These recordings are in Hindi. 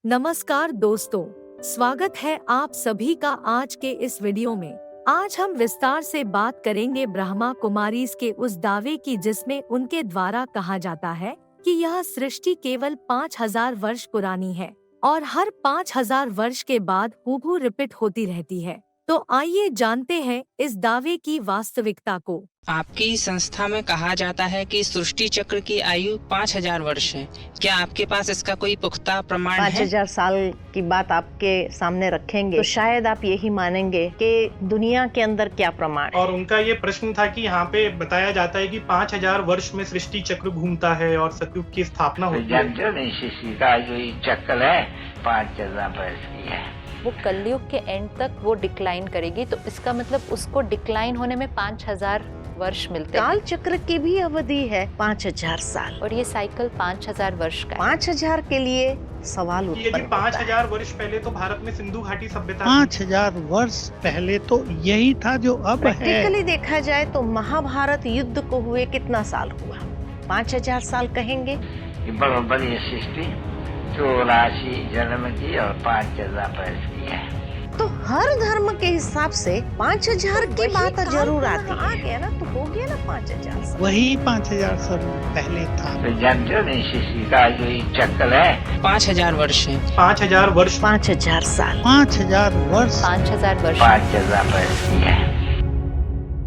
नमस्कार दोस्तों, स्वागत है आप सभी का आज के इस वीडियो में। आज हम विस्तार से बात करेंगे ब्रह्मा कुमारीज के उस दावे की जिसमें उनके द्वारा कहा जाता है कि यह सृष्टि केवल 5000 वर्ष पुरानी है और हर 5000 वर्ष के बाद हूबहू रिपीट होती रहती है। तो आइए जानते हैं इस दावे की वास्तविकता को। आपकी संस्था में कहा जाता है कि सृष्टि चक्र की आयु 5000 वर्ष है। क्या आपके पास इसका कोई पुख्ता प्रमाण है? 5000 साल की बात आपके सामने रखेंगे तो शायद आप यही मानेंगे कि दुनिया के अंदर क्या प्रमाण है। और उनका ये प्रश्न था कि यहाँ पे बताया जाता है कि 5000 वर्ष में सृष्टि चक्र घूमता है और सतयुग की स्थापना होती है। सृष्टि का जो चक्र है 5000 वर्ष की है। वो कलयुग के एंड तक वो डिक्लाइन करेगी, तो इसका मतलब उसको डिक्लाइन होने में 5000 वर्ष मिलते हैं। काल चक्र की भी अवधि है 5000 साल और ये साइकिल 5000 वर्ष का है। 5000 के लिए सवाल यदि उत्पन्न होता है। 5000 वर्ष पहले तो भारत में सिंधु घाटी सभ्यता थी। 5000 वर्ष पहले तो यही था जो अब है। प्रैक्टिकली देखा जाए तो महाभारत युद्ध को हुए कितना साल हुआ? 5000 साल कहेंगे। बराबर ये सृष्टि 84 जन्म की और 5000 वर्ष की है। तो हर धर्म के हिसाब से 5000 की बात जरूर आती है। आ गया ना, तो हो गया ना 5000 साल। वही 5000 साल पहले था। सृष्टि का जो चक्र है 5000 वर्ष है। 5000 वर्ष 5000 साल 5000 वर्ष 5000 वर्ष 5000 वर्ष की है।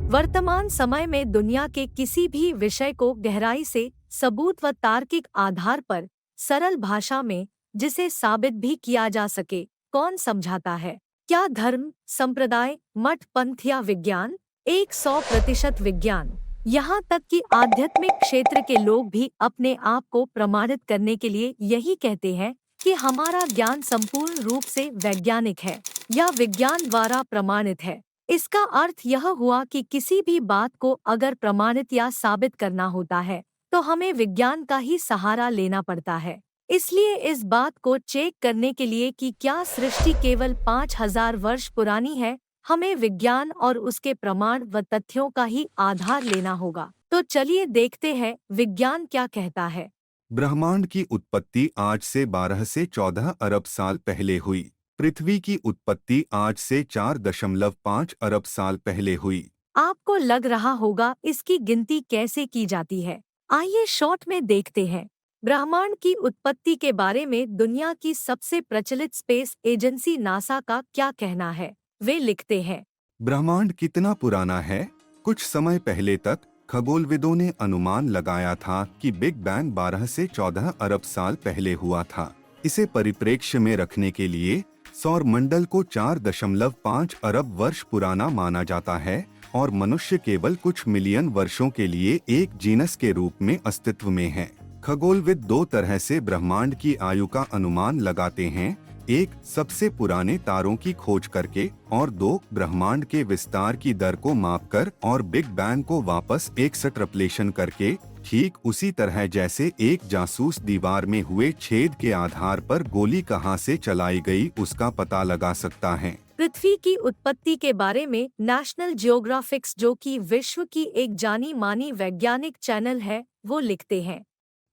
वर्तमान समय में दुनिया के किसी भी विषय को गहराई से सबूत व तार्किक आधार पर सरल भाषा में जिसे साबित भी किया जा सके, कौन समझाता है? क्या धर्म, संप्रदाय, मठ, पंथ या विज्ञान? 100% विज्ञान। यहाँ तक कि आध्यात्मिक क्षेत्र के लोग भी अपने आप को प्रमाणित करने के लिए यही कहते हैं कि हमारा ज्ञान संपूर्ण रूप से वैज्ञानिक है या विज्ञान द्वारा प्रमाणित है। इसका अर्थ यह हुआ कि किसी भी बात को अगर प्रमाणित या साबित करना होता है तो हमें विज्ञान का ही सहारा लेना पड़ता है। इसलिए इस बात को चेक करने के लिए कि क्या सृष्टि केवल 5000 वर्ष पुरानी है, हमें विज्ञान और उसके प्रमाण व तथ्यों का ही आधार लेना होगा। तो चलिए देखते हैं विज्ञान क्या कहता है। ब्रह्मांड की उत्पत्ति आज से 12 से 14 अरब साल पहले हुई। पृथ्वी की उत्पत्ति आज से 4.5 अरब साल पहले हुई। आपको लग रहा होगा इसकी गिनती कैसे की जाती है। आइए शॉर्ट में देखते हैं। ब्रह्मांड की उत्पत्ति के बारे में दुनिया की सबसे प्रचलित स्पेस एजेंसी नासा का क्या कहना है? वे लिखते हैं, ब्रह्मांड कितना पुराना है? कुछ समय पहले तक खगोलविदों ने अनुमान लगाया था कि बिग बैंग 12 से 14 अरब साल पहले हुआ था। इसे परिप्रेक्ष्य में रखने के लिए सौर मंडल को 4.5 अरब वर्ष पुराना माना जाता है और मनुष्य केवल कुछ मिलियन वर्षों के लिए एक जीनस के रूप में अस्तित्व में है। खगोलविद दो तरह से ब्रह्मांड की आयु का अनुमान लगाते हैं, एक सबसे पुराने तारों की खोज करके और दो ब्रह्मांड के विस्तार की दर को मापकर और बिग बैंग को वापस एक्सट्रपलेशन करके, ठीक उसी तरह जैसे एक जासूस दीवार में हुए छेद के आधार पर गोली कहां से चलाई गई उसका पता लगा सकता है। पृथ्वी की उत्पत्ति के बारे में नेशनल जियोग्राफिक्स, जो कि विश्व की एक जानी मानी वैज्ञानिक चैनल है, वो लिखते हैं,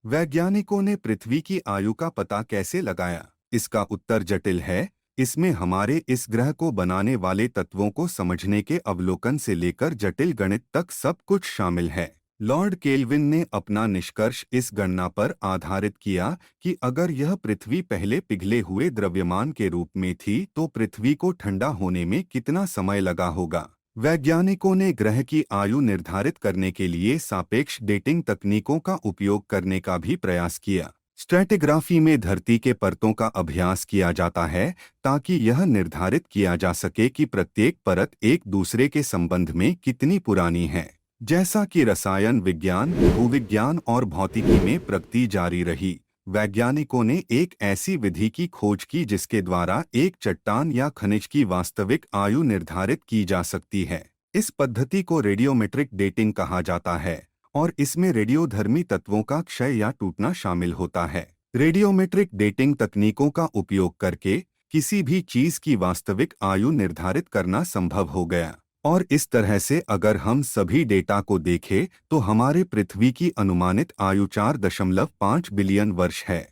वैज्ञानिकों ने पृथ्वी की आयु का पता कैसे लगाया? इसका उत्तर जटिल है। इसमें हमारे इस ग्रह को बनाने वाले तत्वों को समझने के अवलोकन से लेकर जटिल गणित तक सब कुछ शामिल है। लॉर्ड केल्विन ने अपना निष्कर्ष इस गणना पर आधारित किया कि अगर यह पृथ्वी पहले पिघले हुए द्रव्यमान के रूप में थी तो पृथ्वी को ठंडा होने में कितना समय लगा होगा। वैज्ञानिकों ने ग्रह की आयु निर्धारित करने के लिए सापेक्ष डेटिंग तकनीकों का उपयोग करने का भी प्रयास किया। स्ट्रैटिग्राफी में धरती के परतों का अभ्यास किया जाता है ताकि यह निर्धारित किया जा सके कि प्रत्येक परत एक दूसरे के संबंध में कितनी पुरानी है। जैसा कि रसायन विज्ञान, भूविज्ञान और भौतिकी में प्रगति जारी रही, वैज्ञानिकों ने एक ऐसी विधि की खोज की जिसके द्वारा एक चट्टान या खनिज की वास्तविक आयु निर्धारित की जा सकती है। इस पद्धति को रेडियोमेट्रिक डेटिंग कहा जाता है और इसमें रेडियोधर्मी तत्वों का क्षय या टूटना शामिल होता है। रेडियोमेट्रिक डेटिंग तकनीकों का उपयोग करके किसी भी चीज की वास्तविक आयु निर्धारित करना संभव हो गया और इस तरह से अगर हम सभी डेटा को देखें तो हमारे पृथ्वी की अनुमानित आयु 4.5 बिलियन वर्ष है।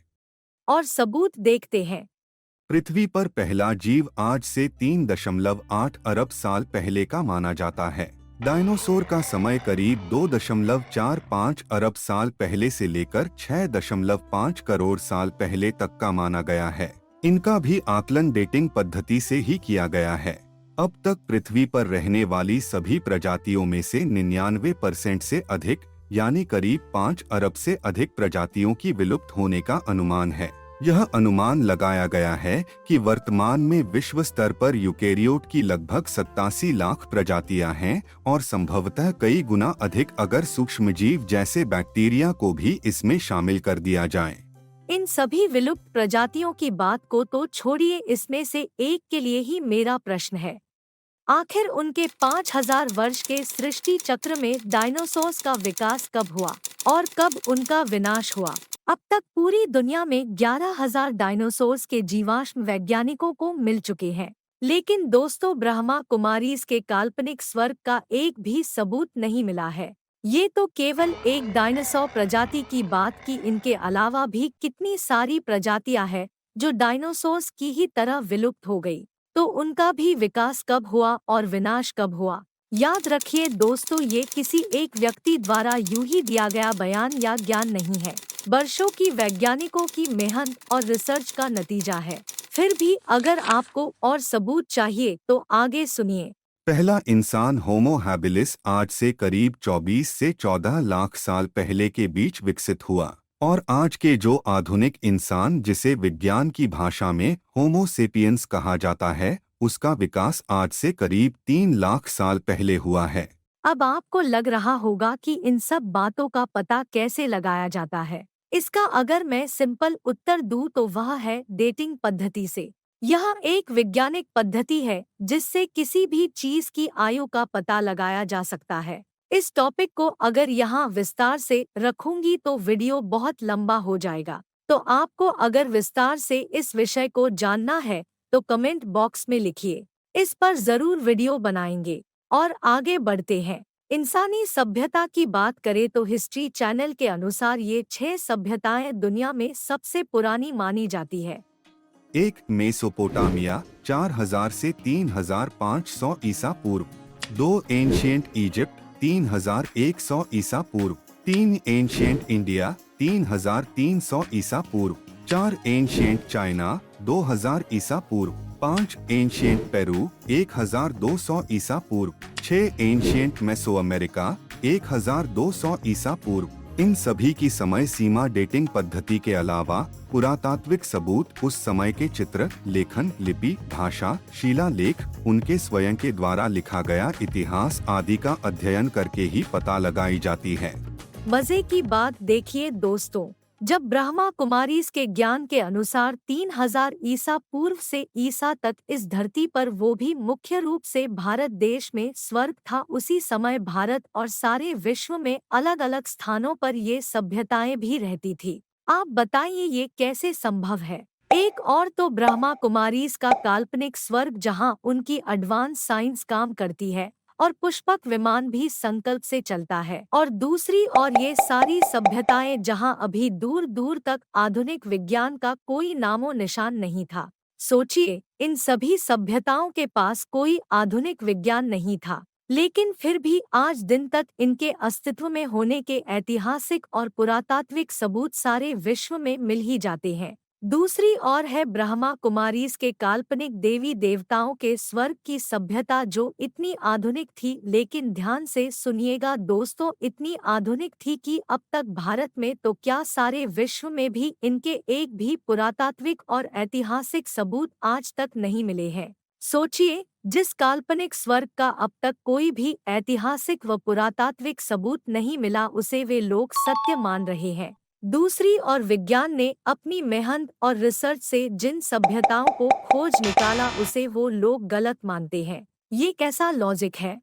और सबूत देखते हैं। पृथ्वी पर पहला जीव आज से 3.8 अरब साल पहले का माना जाता है। डायनासोर का समय करीब 2.45 अरब साल पहले से लेकर 6.5 करोड़ साल पहले तक का माना गया है। इनका भी आकलन डेटिंग पद्धति से ही किया गया है। अब तक पृथ्वी पर रहने वाली सभी प्रजातियों में से 99% से अधिक यानी करीब 5 अरब से अधिक प्रजातियों की विलुप्त होने का अनुमान है। यह अनुमान लगाया गया है कि वर्तमान में विश्व स्तर पर यूकेरियोट की लगभग 87 लाख प्रजातियां हैं और संभवतः कई गुना अधिक अगर सूक्ष्मजीव जैसे बैक्टीरिया को भी इसमें शामिल कर दिया जाए। इन सभी विलुप्त प्रजातियों की बात को तो छोड़िए, इसमें से एक के लिए ही मेरा प्रश्न है। आखिर उनके 5000 वर्ष के सृष्टि चक्र में डायनासोर्स का विकास कब हुआ और कब उनका विनाश हुआ? अब तक पूरी दुनिया में 11,000 डायनासोर्स के जीवाश्म वैज्ञानिकों को मिल चुके हैं, लेकिन दोस्तों ब्रह्मा कुमारीज के काल्पनिक स्वर्ग का एक भी सबूत नहीं मिला है। ये तो केवल एक डायनासोर प्रजाति की बात की, इनके अलावा भी कितनी सारी प्रजातियां हैं जो डायनासोर्स की ही तरह विलुप्त हो गई। तो उनका भी विकास कब हुआ और विनाश कब हुआ? याद रखिए दोस्तों, ये किसी एक व्यक्ति द्वारा यूं ही दिया गया बयान या ज्ञान नहीं है, वर्षों की वैज्ञानिकों की मेहनत और रिसर्च का नतीजा है। फिर भी अगर आपको और सबूत चाहिए तो आगे सुनिए। पहला इंसान होमो हैबिलिस आज से करीब 24 से 14 लाख साल पहले के बीच विकसित हुआ और आज के जो आधुनिक इंसान, जिसे विज्ञान की भाषा में होमो सेपियंस कहा जाता है, उसका विकास आज से करीब 3 लाख साल पहले हुआ है। अब आपको लग रहा होगा कि इन सब बातों का पता कैसे लगाया जाता है। इसका अगर मैं सिंपल उत्तर दूं तो वह है डेटिंग पद्धति से। यह एक वैज्ञानिक पद्धति है जिससे किसी भी चीज की आयु का पता लगाया जा सकता है। इस टॉपिक को अगर यहाँ विस्तार से रखूंगी तो वीडियो बहुत लंबा हो जाएगा, तो आपको अगर विस्तार से इस विषय को जानना है तो कमेंट बॉक्स में लिखिए, इस पर जरूर वीडियो बनाएंगे। और आगे बढ़ते हैं। इंसानी सभ्यता की बात करें तो हिस्ट्री चैनल के अनुसार ये 6 सभ्यताएं दुनिया में सबसे पुरानी मानी जाती है। 1. मेसोपोटामिया 4000 से 3500 ईसा पूर्व। 2. एंशिएंट इजिप्ट 3100 ईसा पूर्व। 3. एंशिएंट इंडिया 3300 ईसा पूर्व। 4. एंशिएंट चाइना 2000 ईसा पूर्व। 5. एंशिएंट पेरू 1200 ईसा पूर्व। 6. एंशिएंट मेसो अमेरिका 1200 ईसा पूर्व। इन सभी की समय सीमा डेटिंग पद्धति के अलावा पुरातात्विक सबूत, उस समय के चित्र, लेखन, लिपि, भाषा, शिलालेख, उनके स्वयं के द्वारा लिखा गया इतिहास आदि का अध्ययन करके ही पता लगाई जाती है। मजे की बात देखिए दोस्तों, जब ब्रह्मा कुमारीज के ज्ञान के अनुसार 3000 ईसा पूर्व से ईसा तक इस धरती पर, वो भी मुख्य रूप से भारत देश में स्वर्ग था, उसी समय भारत और सारे विश्व में अलग अलग स्थानों पर ये सभ्यताएं भी रहती थी। आप बताइए ये कैसे संभव है? एक और तो ब्रह्मा कुमारीज का काल्पनिक स्वर्ग जहां उनकी एडवांस साइंस काम करती है और पुष्पक विमान भी संकल्प से चलता है, और दूसरी और ये सारी सभ्यताएं जहां अभी दूर दूर तक आधुनिक विज्ञान का कोई नामो निशान नहीं था। सोचिए, इन सभी सभ्यताओं के पास कोई आधुनिक विज्ञान नहीं था, लेकिन फिर भी आज दिन तक इनके अस्तित्व में होने के ऐतिहासिक और पुरातात्विक सबूत सारे विश्व में मिल ही जाते हैं। दूसरी ओर है ब्रह्मा कुमारीज के काल्पनिक देवी देवताओं के स्वर्ग की सभ्यता, जो इतनी आधुनिक थी, लेकिन ध्यान से सुनिएगा दोस्तों, इतनी आधुनिक थी कि अब तक भारत में तो क्या सारे विश्व में भी इनके एक भी पुरातात्विक और ऐतिहासिक सबूत आज तक नहीं मिले हैं। सोचिए, जिस काल्पनिक स्वर्ग का अब तक कोई भी ऐतिहासिक व पुरातात्विक सबूत नहीं मिला, उसे वे लोग सत्य मान रहे हैं। दूसरी ओर विज्ञान ने अपनी मेहनत और रिसर्च से जिन सभ्यताओं को खोज निकाला, उसे वो लोग गलत मानते हैं। ये कैसा लॉजिक है?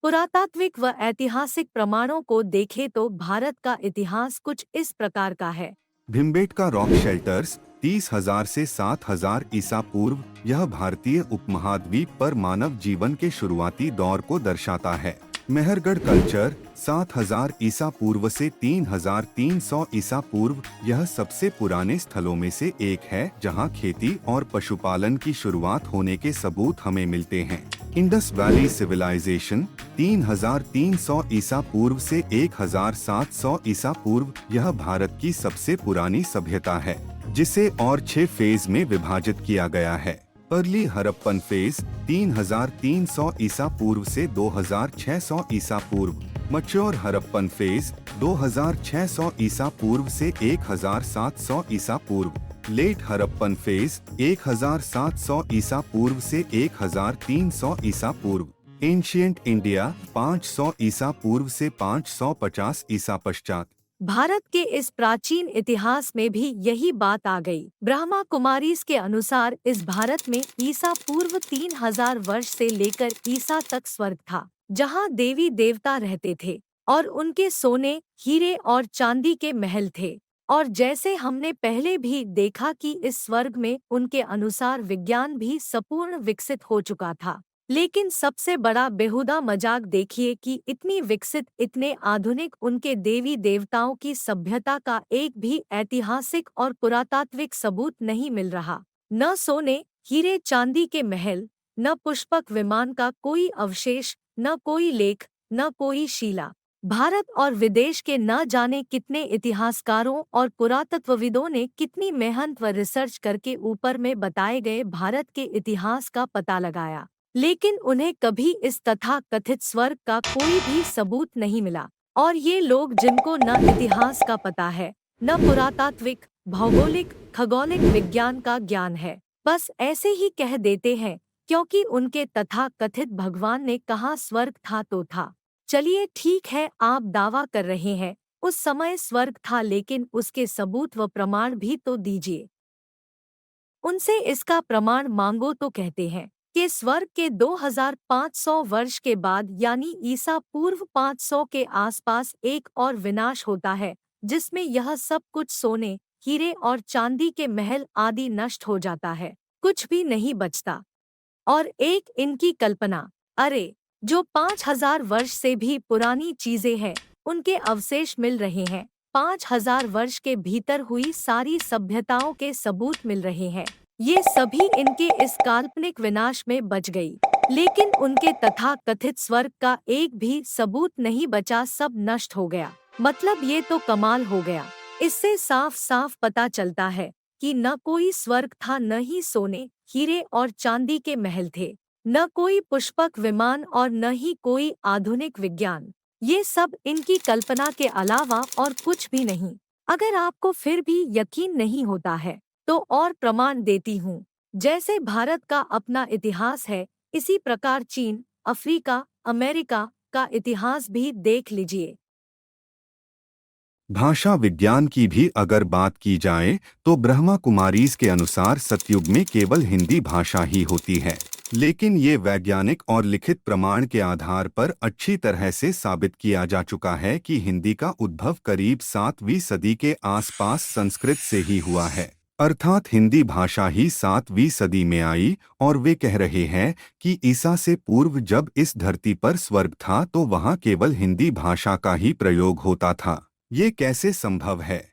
पुरातात्विक व ऐतिहासिक प्रमाणों को देखें तो भारत का इतिहास कुछ इस प्रकार का है। भिमबेटका रॉक शेल्टर्स 30,000 से 7,000 ईसा पूर्व। यह भारतीय उपमहाद्वीप पर मानव जीवन के शुरुआती दौर को दर्शाता है। मेहरगढ़ कल्चर 7000 ईसा पूर्व से 3300 ईसा पूर्व यह सबसे पुराने स्थलों में से एक है जहां खेती और पशुपालन की शुरुआत होने के सबूत हमें मिलते हैं। इंडस वैली सिविलाइजेशन 3300 ईसा पूर्व से 1700 ईसा पूर्व यह भारत की सबसे पुरानी सभ्यता है, जिसे और 6 फेज में विभाजित किया गया है। अर्ली हड़प्पन फेज 3300 ईसा पूर्व से 2600 ईसा पूर्व, मैच्योर हड़प्पन फेज 2600 ईसा पूर्व से 1700 ईसा पूर्व, लेट हड़प्पन फेज 1700 ईसा पूर्व से 1300 ईसा पूर्व, एंशिएंट इंडिया 500 ईसा पूर्व से 550 ईसा पश्चात। भारत के इस प्राचीन इतिहास में भी यही बात आ गई। ब्रह्मा कुमारीज के अनुसार इस भारत में ईसा पूर्व 3000 वर्ष से लेकर ईसा तक स्वर्ग था, जहां देवी देवता रहते थे और उनके सोने, हीरे और चांदी के महल थे। और जैसे हमने पहले भी देखा कि इस स्वर्ग में उनके अनुसार विज्ञान भी संपूर्ण विकसित हो चुका था। लेकिन सबसे बड़ा बेहुदा मजाक देखिए कि इतनी विकसित, इतने आधुनिक उनके देवी देवताओं की सभ्यता का एक भी ऐतिहासिक और पुरातात्विक सबूत नहीं मिल रहा। न सोने, हीरे चांदी के महल, न पुष्पक विमान का कोई अवशेष, न कोई लेख, न कोई शिला। भारत और विदेश के न जाने कितने इतिहासकारों और पुरातत्वविदों ने कितनी मेहनत व रिसर्च करके ऊपर में बताए गए भारत के इतिहास का पता लगाया, लेकिन उन्हें कभी इस तथा कथित स्वर्ग का कोई भी सबूत नहीं मिला। और ये लोग जिनको न इतिहास का पता है, न पुरातात्विक, भौगोलिक, खगोलिक विज्ञान का ज्ञान है, बस ऐसे ही कह देते हैं क्योंकि उनके तथा कथित भगवान ने कहा स्वर्ग था तो था। चलिए ठीक है, आप दावा कर रहे हैं उस समय स्वर्ग था, लेकिन उसके सबूत व प्रमाण भी तो दीजिए। उनसे इसका प्रमाण मांगो तो कहते हैं कि स्वर्ग के 2500 वर्ष के बाद यानी ईसा पूर्व 500 के आसपास एक और विनाश होता है, जिसमें यह सब कुछ सोने, हीरे और चांदी के महल आदि नष्ट हो जाता है, कुछ भी नहीं बचता। और एक इनकी कल्पना, अरे जो 5000 वर्ष से भी पुरानी चीजें हैं उनके अवशेष मिल रहे हैं, 5000 वर्ष के भीतर हुई सारी सभ्यताओं के सबूत मिल रहे हैं, ये सभी इनके इस काल्पनिक विनाश में बच गई, लेकिन उनके तथा कथित स्वर्ग का एक भी सबूत नहीं बचा, सब नष्ट हो गया। मतलब ये तो कमाल हो गया। इससे साफ साफ पता चलता है कि न कोई स्वर्ग था, न ही सोने, हीरे और चांदी के महल थे, न कोई पुष्पक विमान और न ही कोई आधुनिक विज्ञान। ये सब इनकी कल्पना के अलावा और कुछ भी नहीं। अगर आपको फिर भी यकीन नहीं होता है तो और प्रमाण देती हूँ। जैसे भारत का अपना इतिहास है, इसी प्रकार चीन, अफ्रीका, अमेरिका का इतिहास भी देख लीजिए। भाषा विज्ञान की भी अगर बात की जाए तो ब्रह्मा कुमारीज के अनुसार सतयुग में केवल हिंदी भाषा ही होती है, लेकिन ये वैज्ञानिक और लिखित प्रमाण के आधार पर अच्छी तरह से साबित किया जा चुका है कि हिंदी का उद्भव करीब 7वीं सदी के आसपास संस्कृत से ही हुआ है, अर्थात हिंदी भाषा ही 7वीं सदी में आई। और वे कह रहे हैं कि ईसा से पूर्व जब इस धरती पर स्वर्ग था तो वहाँ केवल हिंदी भाषा का ही प्रयोग होता था। ये कैसे संभव है?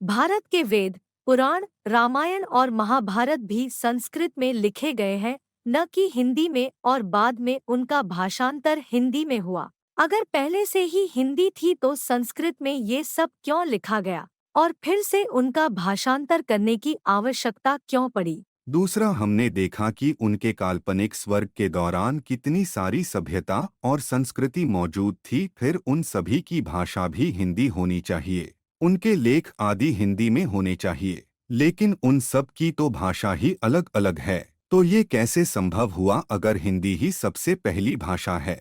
भारत के वेद, पुराण, रामायण और महाभारत भी संस्कृत में लिखे गए हैं, न कि हिंदी में, और बाद में उनका भाषांतर हिंदी में हुआ। अगर पहले से ही हिंदी थी तो संस्कृत में ये सब क्यों लिखा गया और फिर से उनका भाषांतर करने की आवश्यकता क्यों पड़ी? दूसरा, हमने देखा कि उनके काल्पनिक स्वर्ग के दौरान कितनी सारी सभ्यता और संस्कृति मौजूद थी, फिर उन सभी की भाषा भी हिंदी होनी चाहिए, उनके लेख आदि हिंदी में होने चाहिए, लेकिन उन सब की तो भाषा ही अलग अलग है। तो ये कैसे संभव हुआ अगर हिंदी ही सबसे पहली भाषा है?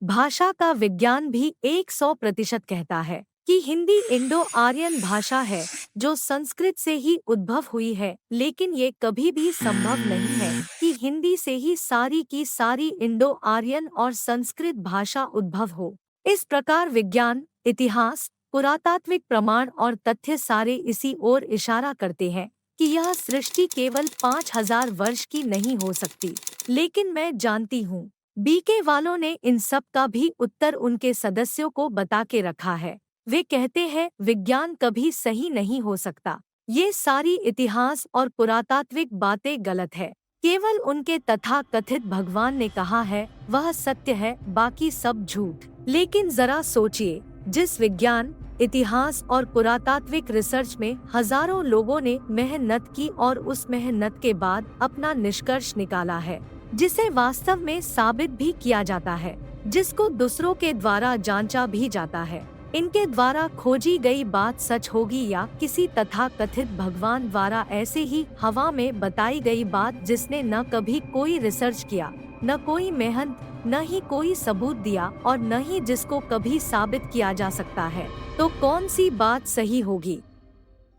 भाषा का विज्ञान भी 100% कहता है कि हिंदी इंडो आर्यन भाषा है जो संस्कृत से ही उद्भव हुई है, लेकिन ये कभी भी संभव नहीं है कि हिंदी से ही सारी की सारी इंडो आर्यन और संस्कृत भाषा उद्भव हो। इस प्रकार विज्ञान, इतिहास, पुरातात्विक प्रमाण और तथ्य सारे इसी ओर इशारा करते हैं कि यह सृष्टि केवल 5000 वर्ष की नहीं हो सकती। लेकिन मैं जानती हूँ बीके वालों ने इन सब का भी उत्तर उनके सदस्यों को बता के रखा है। वे कहते हैं विज्ञान कभी सही नहीं हो सकता। ये सारी इतिहास और पुरातात्विक बातें गलत है। केवल उनके तथा कथित भगवान ने कहा है वह सत्य है, बाकी सब झूठ। लेकिन जरा सोचिए, जिस विज्ञान, इतिहास और पुरातात्विक रिसर्च में हजारों लोगों ने मेहनत की और उस मेहनत के बाद अपना निष्कर्ष निकाला है, जिसे वास्तव में साबित भी किया जाता है, जिसको दूसरों के द्वारा जांचा भी जाता है, इनके द्वारा खोजी गई बात सच होगी या किसी तथा कथित भगवान द्वारा ऐसे ही हवा में बताई गई बात जिसने न कभी कोई रिसर्च किया, न कोई मेहनत, न ही कोई सबूत दिया और न ही जिसको कभी साबित किया जा सकता है, तो कौन सी बात सही होगी?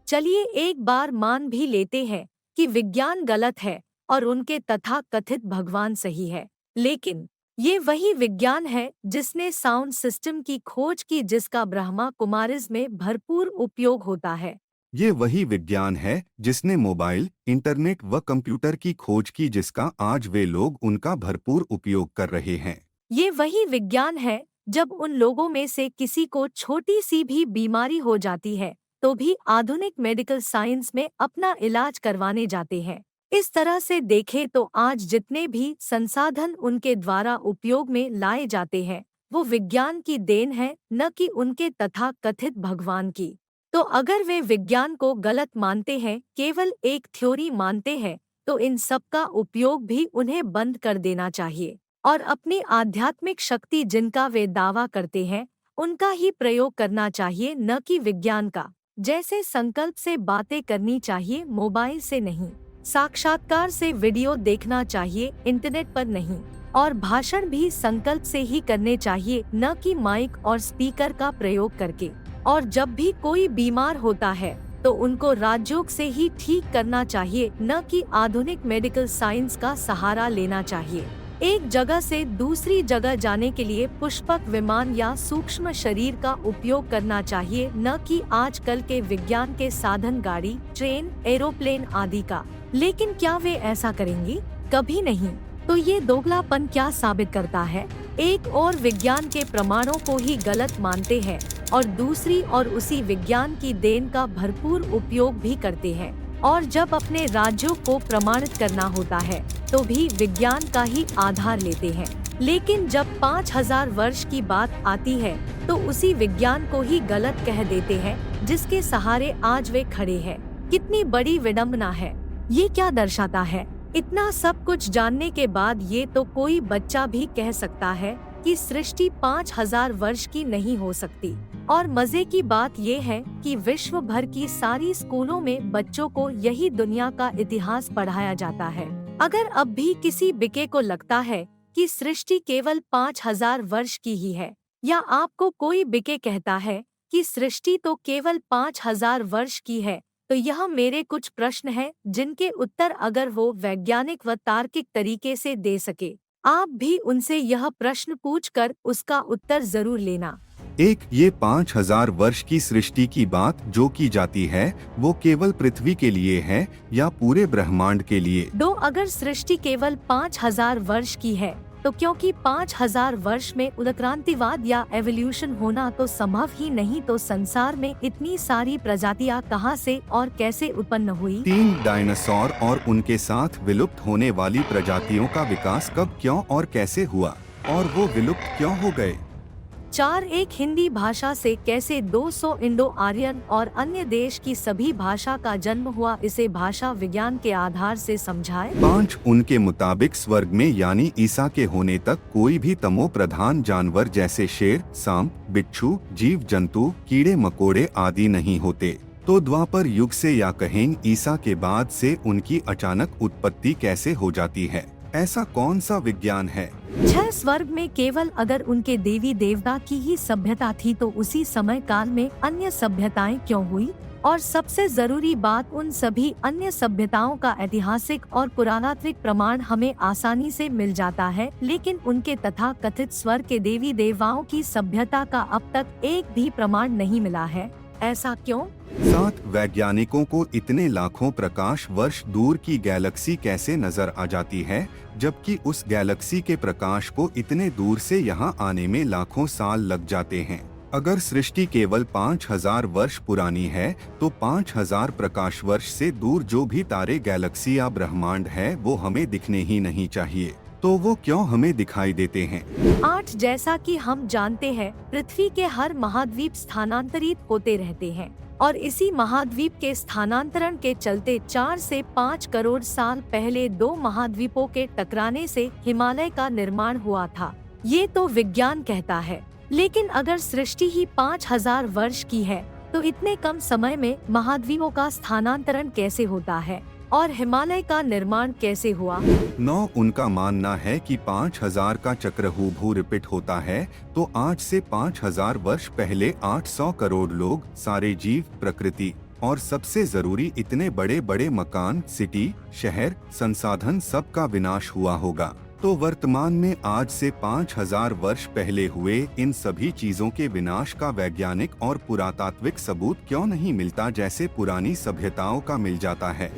चलिए एक बार मान भी लेते हैं कि विज्ञान गलत है और उनके तथा कथित भगवान सही है, लेकिन ये वही विज्ञान है जिसने साउंड सिस्टम की खोज की, जिसका ब्रह्मा कुमारिज़ में भरपूर उपयोग होता है। ये वही विज्ञान है जिसने मोबाइल, इंटरनेट व कंप्यूटर की खोज की, जिसका आज वे लोग उनका भरपूर उपयोग कर रहे हैं। ये वही विज्ञान है जब उन लोगों में से किसी को छोटी सी भी बीमारी हो जाती है तो भी आधुनिक मेडिकल साइंस में अपना इलाज करवाने जाते हैं। इस तरह से देखें तो आज जितने भी संसाधन उनके द्वारा उपयोग में लाए जाते हैं वो विज्ञान की देन है, न कि उनके तथा कथित भगवान की। तो अगर वे विज्ञान को गलत मानते हैं, केवल एक थ्योरी मानते हैं, तो इन सब का उपयोग भी उन्हें बंद कर देना चाहिए और अपनी आध्यात्मिक शक्ति जिनका वे दावा करते हैं उनका ही प्रयोग करना चाहिए, न कि विज्ञान का। जैसे संकल्प से बातें करनी चाहिए, मोबाइल से नहीं। साक्षात्कार से वीडियो देखना चाहिए, इंटरनेट पर नहीं। और भाषण भी संकल्प से ही करने चाहिए, न कि माइक और स्पीकर का प्रयोग करके। और जब भी कोई बीमार होता है तो उनको राजयोग से ही ठीक करना चाहिए, न कि आधुनिक मेडिकल साइंस का सहारा लेना चाहिए। एक जगह से दूसरी जगह जाने के लिए पुष्पक विमान या सूक्ष्म शरीर का उपयोग करना चाहिए, न कि आजकल के विज्ञान के साधन गाड़ी, ट्रेन, एरोप्लेन आदि का। लेकिन क्या वे ऐसा करेंगे? कभी नहीं। तो ये दोगलापन क्या साबित करता है? एक और विज्ञान के प्रमाणों को ही गलत मानते हैं और दूसरी और उसी विज्ञान की देन का भरपूर उपयोग भी करते हैं। और जब अपने राज्यों को प्रमाणित करना होता है तो भी विज्ञान का ही आधार लेते हैं। लेकिन जब 5000 वर्ष की बात आती है तो उसी विज्ञान को ही गलत कह देते हैं जिसके सहारे आज वे खड़े हैं। कितनी बड़ी विडंबना है! ये क्या दर्शाता है? इतना सब कुछ जानने के बाद ये तो कोई बच्चा भी कह सकता है कि सृष्टि 5000 वर्ष की नहीं हो सकती। और मजे की बात ये है कि विश्व भर की सारी स्कूलों में बच्चों को यही दुनिया का इतिहास पढ़ाया जाता है। अगर अब भी किसी बिके को लगता है कि सृष्टि केवल 5000 वर्ष की ही है, या आपको कोई बिके कहता है कि सृष्टि तो केवल 5000 वर्ष की है, तो यह मेरे कुछ प्रश्न हैं जिनके उत्तर अगर वो वैज्ञानिक व तार्किक तरीके से दे सके, आप भी उनसे यह प्रश्न पूछकर उसका उत्तर जरूर लेना। एक, ये 5000 वर्ष की सृष्टि की बात जो की जाती है वो केवल पृथ्वी के लिए है या पूरे ब्रह्मांड के लिए? दो, अगर सृष्टि केवल 5000 वर्ष की है तो क्योंकि 5000 वर्ष में उत्क्रांतिवाद या एवोल्यूशन होना तो संभव ही नहीं, तो संसार में इतनी सारी प्रजातियां कहां से और कैसे उत्पन्न हुई? 3, डायनासोर और उनके साथ विलुप्त होने वाली प्रजातियों का विकास कब, क्यों और कैसे हुआ और वो विलुप्त क्यों हो गए? 4, एक हिंदी भाषा से कैसे 200 इंडो आर्यन और अन्य देश की सभी भाषा का जन्म हुआ, इसे भाषा विज्ञान के आधार से समझाए। 5, उनके मुताबिक स्वर्ग में यानी ईसा के होने तक कोई भी तमो प्रधान जानवर जैसे शेर, सांप, बिच्छू, जीव जंतु, कीड़े मकोड़े आदि नहीं होते, तो द्वापर युग से या कहें ईसा के बाद से उनकी अचानक उत्पत्ति कैसे हो जाती है? ऐसा कौन सा विज्ञान है? 6, स्वर्ग में केवल अगर उनके देवी देवता की ही सभ्यता थी तो उसी समय काल में अन्य सभ्यताएं क्यों हुई? और सबसे जरूरी बात, उन सभी अन्य सभ्यताओं का ऐतिहासिक और पुरातात्विक प्रमाण हमें आसानी से मिल जाता है, लेकिन उनके तथा कथित स्वर्ग के देवी देवताओं की सभ्यता का अब तक एक भी प्रमाण नहीं मिला है। ऐसा क्यों? 7 वैज्ञानिकों को इतने लाखों प्रकाश वर्ष दूर की गैलेक्सी कैसे नजर आ जाती है, जबकि उस गैलेक्सी के प्रकाश को इतने दूर से यहाँ आने में लाखों साल लग जाते हैं। अगर सृष्टि केवल 5000 वर्ष पुरानी है, तो 5000 प्रकाश वर्ष से दूर जो भी तारे, गैलेक्सी या ब्रह्मांड है, वो हमें दिखने ही नहीं चाहिए। तो वो क्यों हमें दिखाई देते हैं? 8 जैसा कि हम जानते हैं, पृथ्वी के हर महाद्वीप स्थानांतरित होते रहते हैं और इसी महाद्वीप के स्थानांतरण के चलते 4 से 5 करोड़ साल पहले 2 महाद्वीपों के टकराने से हिमालय का निर्माण हुआ था। ये तो विज्ञान कहता है, लेकिन अगर सृष्टि ही 5000 वर्ष की है, तो इतने कम समय में महाद्वीपों का स्थानांतरण कैसे होता है और हिमालय का निर्माण कैसे हुआ? 9 उनका मानना है कि 5000 का चक्र हूबहू रिपीट होता है, तो आज से 5000 वर्ष पहले 800 करोड़ लोग, सारे जीव, प्रकृति और सबसे जरूरी इतने बड़े बड़े मकान, सिटी, शहर, संसाधन, सबका विनाश हुआ होगा। तो वर्तमान में आज से 5000 वर्ष पहले हुए इन सभी चीजों के विनाश का वैज्ञानिक और पुरातात्विक सबूत क्यों नहीं मिलता, जैसे पुरानी सभ्यताओं का मिल जाता है?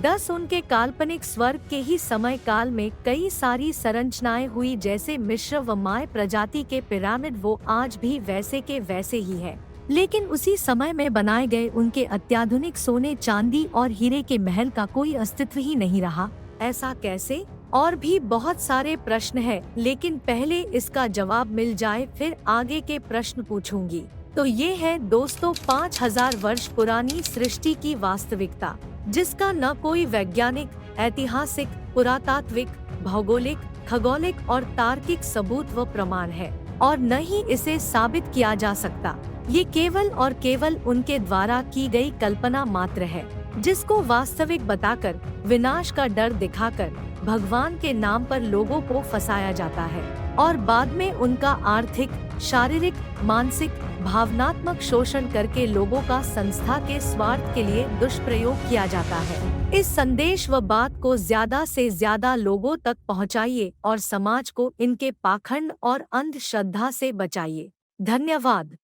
10 उनके काल्पनिक स्वर्ग के ही समय काल में कई सारी संरचनाएं हुई, जैसे मिश्र व माय प्रजाति के पिरामिड, वो आज भी वैसे के वैसे ही है। लेकिन उसी समय में बनाए गए उनके अत्याधुनिक सोने, चांदी और हीरे के महल का कोई अस्तित्व ही नहीं रहा। ऐसा कैसे? और भी बहुत सारे प्रश्न है, लेकिन पहले इसका जवाब मिल जाए फिर आगे के प्रश्न पूछूंगी। तो ये है दोस्तों 5000 वर्ष पुरानी सृष्टि की वास्तविकता, जिसका न कोई वैज्ञानिक, ऐतिहासिक, पुरातात्विक, भौगोलिक, खगोलिक और तार्किक सबूत व प्रमाण है, और न ही इसे साबित किया जा सकता। ये केवल और केवल उनके द्वारा की गई कल्पना मात्र है, जिसको वास्तविक बताकर, विनाश का डर दिखाकर भगवान के नाम पर लोगों को फंसाया जाता है और बाद में उनका आर्थिक, शारीरिक, मानसिक, भावनात्मक शोषण करके लोगों का संस्था के स्वार्थ के लिए दुष्प्रयोग किया जाता है। इस संदेश व बात को ज्यादा से ज्यादा लोगों तक पहुंचाइए और समाज को इनके पाखंड और अंधश्रद्धा से बचाइए। धन्यवाद।